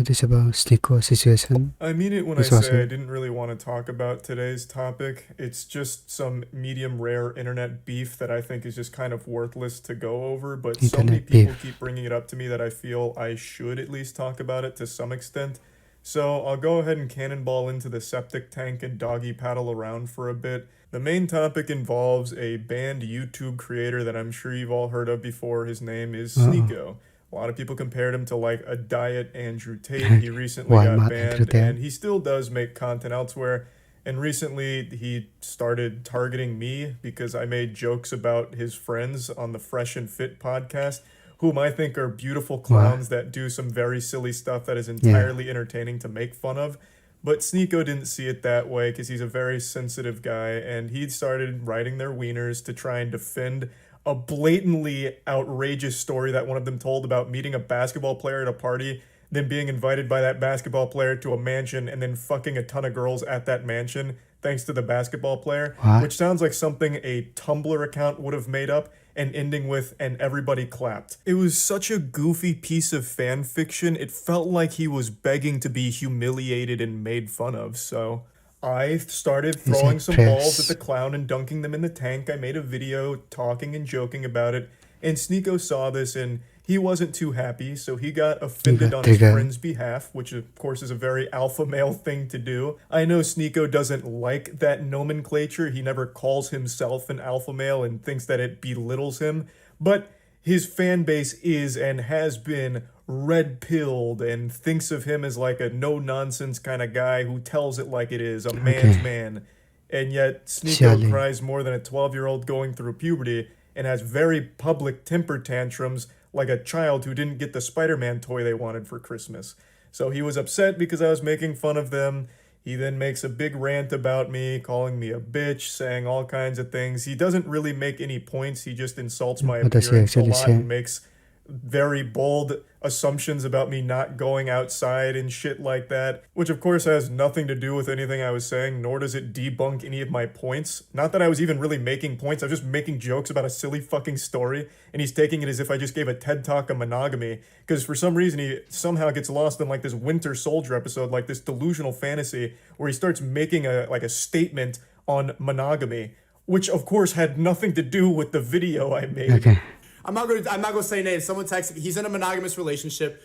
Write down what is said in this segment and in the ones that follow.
it is about Sneako situation. I mean it when I say I didn't really want to talk about today's topic. It's just some medium rare internet beef that I think is just kind of worthless to go over, but so many Internet people beef. keep bringing it up to me that I feel I should at least talk about it to some extent. So I'll go ahead and cannonball into the septic tank and doggy paddle around for a bit. The main topic involves a banned YouTube creator that I'm sure you've all heard of before. His name is Sneako. A lot of people compared him to like a diet Andrew Tate. He recently got Walmart banned, Entertainment. and he still does make content elsewhere. And recently he started targeting me because I made jokes about his friends on the Fresh and Fit podcast, whom I think are beautiful clowns that do some very silly stuff that is entirely entertaining to make fun of. But Sneako didn't see it that way because he's a very sensitive guy, and he started writing their wieners to try and defend a blatantly outrageous story that one of them told about meeting a basketball player at a party, then being invited by that basketball player to a mansion, and then fucking a ton of girls at that mansion thanks to the basketball player, which sounds like something a Tumblr account would have made up, and ending with, and everybody clapped. It was such a goofy piece of fan fiction, it felt like he was begging to be humiliated and made fun of, so I started throwing some balls at the clown and dunking them in the tank. I made a video talking and joking about it, and Sneako saw this and he wasn't too happy, so he got offended on his friend's behalf, which of course is a very alpha male thing to do. I know Sneako doesn't like that nomenclature. He never calls himself an alpha male and thinks that it belittles him, but his fan base is and has been red-pilled and thinks of him as like a no-nonsense kind of guy who tells it like it is, a man's man. And yet Sneako cries more than a 12-year-old going through puberty and has very public temper tantrums like a child who didn't get the Spider-Man toy they wanted for Christmas. So he was upset because I was making fun of them. He then makes a big rant about me, calling me a bitch, saying all kinds of things. He doesn't really make any points. He just insults my appearance a lot and makes very bold assumptions about me not going outside and shit like that, which of course has nothing to do with anything I was saying, nor does it debunk any of my points. Not that I was even really making points, I was just making jokes about a silly fucking story, and he's taking it as if I just gave a TED Talk on monogamy, because for some reason he somehow gets lost in like this Winter Soldier episode, like this delusional fantasy, where he starts making a statement on monogamy, which of course had nothing to do with the video I made. I'm not gonna say names. Someone texted me. He's in a monogamous relationship.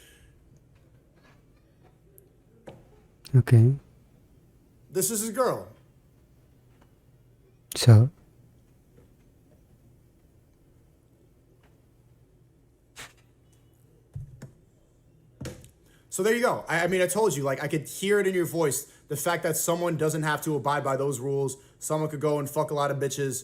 This is his girl. So there you go. I mean, I told you, like, I could hear it in your voice. The fact that someone doesn't have to abide by those rules. Someone could go and fuck a lot of bitches.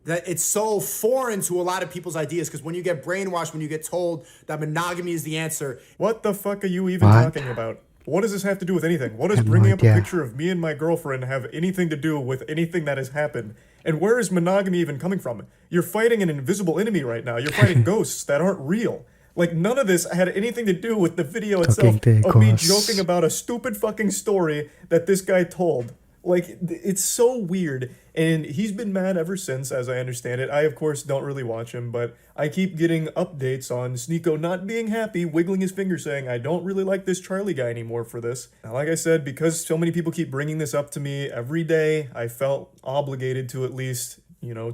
That it's so foreign to a lot of people's ideas, because when you get brainwashed, when you get told that monogamy is the answer. What the fuck are you even talking about? What does this have to do with anything? What does bringing up a picture of me and my girlfriend have anything to do with anything that has happened? And where is monogamy even coming from? You're fighting an invisible enemy right now. You're fighting ghosts that aren't real. Like, none of this had anything to do with the video itself of me joking about a stupid fucking story that this guy told. Like, it's so weird, and he's been mad ever since, as I understand it. I, of course, don't really watch him, but I keep getting updates on Sneako not being happy, wiggling his finger, saying, I don't really like this Charlie guy anymore for this. Now, like I said, because so many people keep bringing this up to me every day, I felt obligated to at least,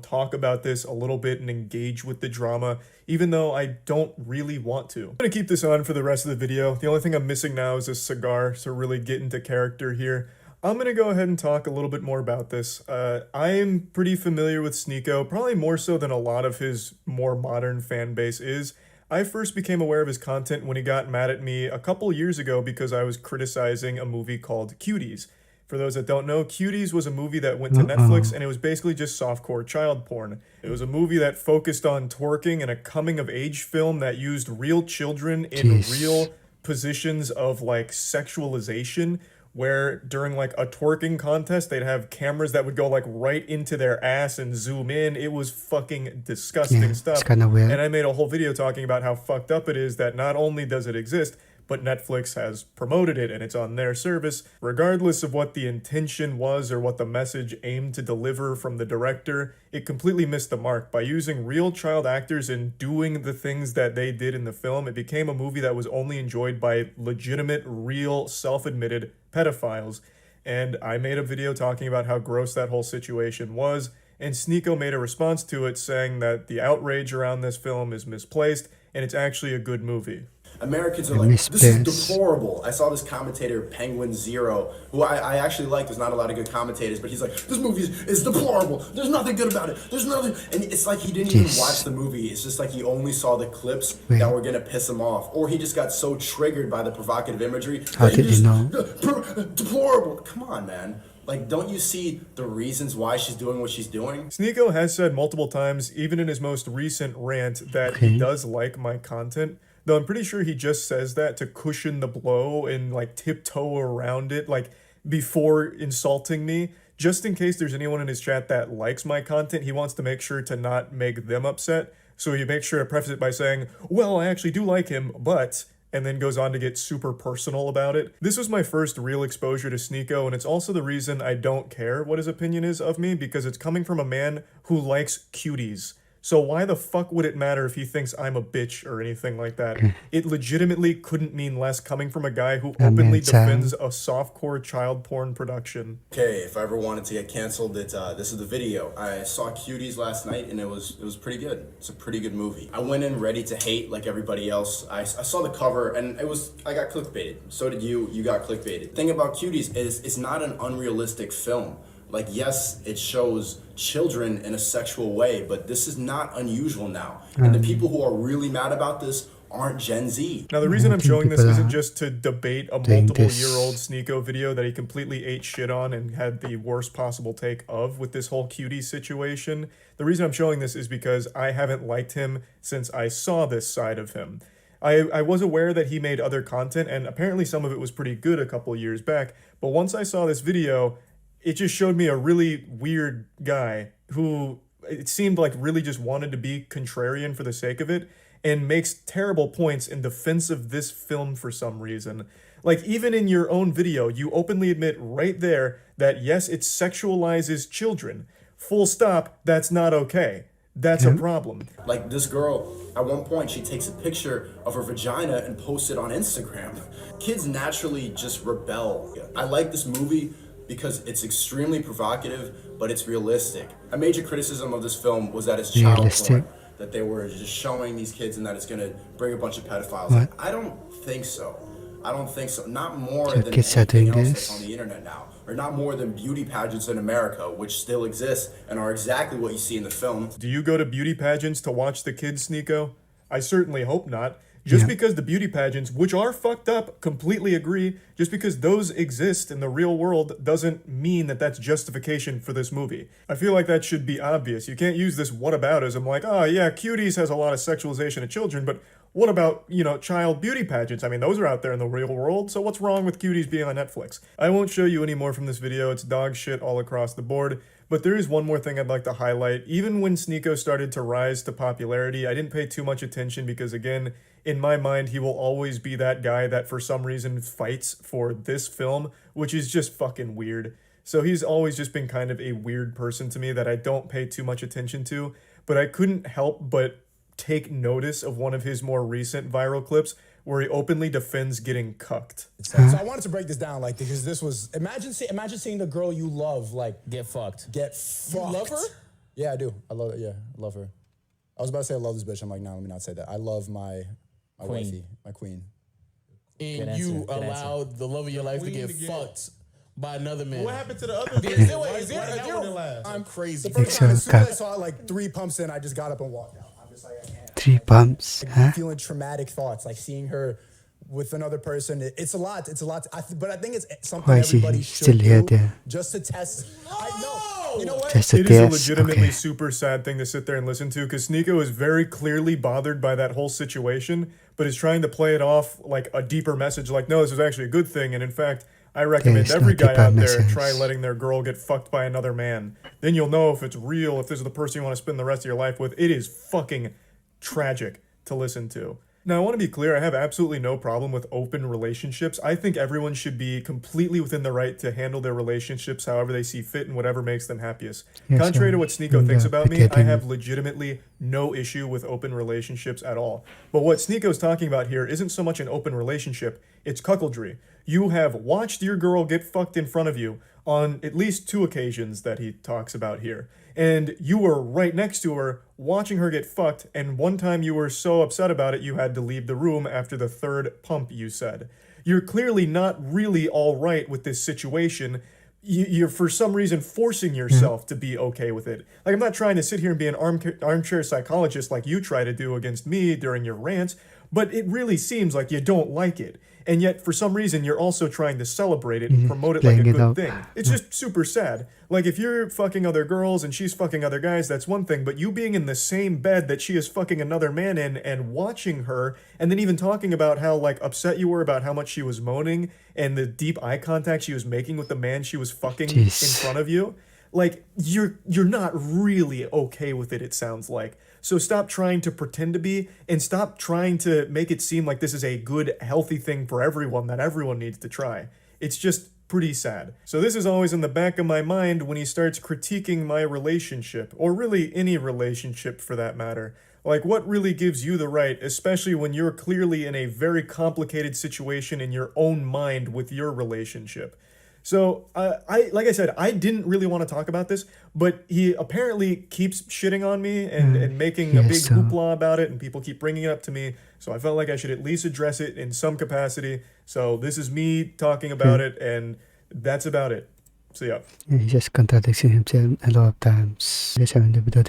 talk about this a little bit and engage with the drama, even though I don't really want to. I'm gonna keep this on for the rest of the video. The only thing I'm missing now is a cigar to really get into character here. I'm going to go ahead and talk a little bit more about this. I am pretty familiar with Sneako, probably more so than a lot of his more modern fan base is. I first became aware of his content when he got mad at me a couple years ago because I was criticizing a movie called Cuties. For those that don't know, Cuties was a movie that went to Netflix, and it was basically just softcore child porn. It was a movie that focused on twerking and a coming-of-age film that used real children in real positions of, like, sexualization, where during like a twerking contest, they'd have cameras that would go like right into their ass and zoom in. It was fucking disgusting stuff. It's kind of weird. And I made a whole video talking about how fucked up it is that not only does it exist, but Netflix has promoted it and it's on their service. Regardless of what the intention was or what the message aimed to deliver from the director, it completely missed the mark. By using real child actors and doing the things that they did in the film, it became a movie that was only enjoyed by legitimate, real, self-admitted pedophiles. And I made a video talking about how gross that whole situation was, and Sneako made a response to it saying that the outrage around this film is misplaced and it's actually a good movie. Americans are like, this is deplorable. I saw this commentator, penguinz0, who I actually like. There's not a lot of good commentators, but he's like, this movie is deplorable. There's nothing good about it. There's nothing. And it's like he didn't even watch the movie. It's just like he only saw the clips that were going to piss him off. Or he just got so triggered by the provocative imagery. How did you know? Deplorable. Come on, man. Like, don't you see the reasons why she's doing what she's doing? Sneako has said multiple times, even in his most recent rant, that he does like my content. Though I'm pretty sure he just says that to cushion the blow and like tiptoe around it, like before insulting me. Just in case there's anyone in his chat that likes my content, he wants to make sure to not make them upset. So he makes sure to preface it by saying, well, I actually do like him, but... and then goes on to get super personal about it. This was my first real exposure to Sneako, and it's also the reason I don't care what his opinion is of me, because it's coming from a man who likes cuties. So why the fuck would it matter if he thinks I'm a bitch or anything like that? It legitimately couldn't mean less coming from a guy who openly defends a softcore child porn production. Okay, if I ever wanted to get canceled, this is the video. I saw Cuties last night and it was pretty good. It's a pretty good movie. I went in ready to hate like everybody else. I saw the cover and I got clickbaited. So did you. You got clickbaited. The thing about Cuties is it's not an unrealistic film. Like, yes, it shows children in a sexual way, but this is not unusual now. And the people who are really mad about this aren't Gen Z. Now, the reason I'm showing this isn't just to debate a multiple-year-old Sneako video that he completely ate shit on and had the worst possible take of with this whole cutie situation. The reason I'm showing this is because I haven't liked him since I saw this side of him. I was aware that he made other content, and apparently some of it was pretty good a couple years back, but once I saw this video, it just showed me a really weird guy who it seemed like really just wanted to be contrarian for the sake of it and makes terrible points in defense of this film for some reason. Like, even in your own video, you openly admit right there that yes, it sexualizes children. Full stop, that's not okay. That's a problem. Like, this girl, at one point, she takes a picture of her vagina and posts it on Instagram. Kids naturally just rebel. I like this movie because it's extremely provocative, but it's realistic. A major criticism of this film was that it's child porn, that they were just showing these kids and that it's gonna bring a bunch of pedophiles. I don't think so. I don't think so. Not more than anything else that's on the internet now. Or not more than beauty pageants in America, which still exist and are exactly what you see in the film. Do you go to beauty pageants to watch the kids, Sneako? I certainly hope not. Just because the beauty pageants, which are fucked up, completely agree, just because those exist in the real world doesn't mean that that's justification for this movie. I feel like that should be obvious. You can't use this whataboutism like, oh yeah, Cuties has a lot of sexualization of children, but what about, you know, child beauty pageants? I mean, those are out there in the real world, so what's wrong with Cuties being on Netflix? I won't show you any more from this video, it's dog shit all across the board. But there is one more thing I'd like to highlight. Even when Sneako started to rise to popularity, I didn't pay too much attention because, again, in my mind, he will always be that guy that for some reason fights for this film, which is just fucking weird. So he's always just been kind of a weird person to me that I don't pay too much attention to. But I couldn't help but take notice of one of his more recent viral clips where he openly defends getting cucked. So I wanted to break this down, like, because this was, imagine seeing the girl you love, like, get fucked. You love her? Yeah, I do. I love it. Yeah, I love her. I was about to say I love this bitch. I'm like, no, let me not say that. I love my wifey, my queen. And you allowed the love of your life to get fucked by another man. What happened to the other? I'm crazy. The first time, as soon as I saw like 3 pumps in, I just got up and walked out. I'm just like, I can't. 3 pumps, huh? Feeling traumatic thoughts, like seeing her with another person. It's a lot. It's a lot. But I think it's something everybody should do just to test. I know. You know what? It is a legitimately super sad thing to sit there and listen to because Sneako is very clearly bothered by that whole situation, but is trying to play it off like a deeper message, like, no, this is actually a good thing. And in fact, I recommend every guy out there try letting their girl get fucked by another man. Then you'll know if it's real, if this is the person you want to spend the rest of your life with. It is fucking tragic to listen to. Now, I want to be clear, I have absolutely no problem with open relationships. I think everyone should be completely within the right to handle their relationships however they see fit and whatever makes them happiest. Contrary to what Sneako thinks about me, I have legitimately no issue with open relationships at all. But what Sneako's talking about here isn't so much an open relationship, it's cuckoldry. You have watched your girl get fucked in front of you on at least 2 occasions that he talks about here. And you were right next to her, watching her get fucked, and one time you were so upset about it you had to leave the room after the 3rd pump, you said. You're clearly not really all right with this situation. You're for some reason forcing yourself to be okay with it. Like, I'm not trying to sit here and be an armchair psychologist like you try to do against me during your rants, but it really seems like you don't like it. And yet, for some reason, you're also trying to celebrate it and promote it like a good thing. It's just super sad. Like, if you're fucking other girls and she's fucking other guys, that's one thing. But you being in the same bed that she is fucking another man in and watching her, and then even talking about how, like, upset you were about how much she was moaning and the deep eye contact she was making with the man she was fucking in front of you. Like, you're not really okay with it, it sounds like. So stop trying to pretend to be, and stop trying to make it seem like this is a good, healthy thing for everyone that everyone needs to try. It's just pretty sad. So this is always in the back of my mind when he starts critiquing my relationship, or really any relationship for that matter. Like, what really gives you the right, especially when you're clearly in a very complicated situation in your own mind with your relationship? So, like I said, I didn't really want to talk about this, but he apparently keeps shitting on me and making a big hoopla about it, and people keep bringing it up to me. So I felt like I should at least address it in some capacity. So this is me talking about it, and that's about it. So yeah. He just contradicting himself a lot of times. Let's have the video.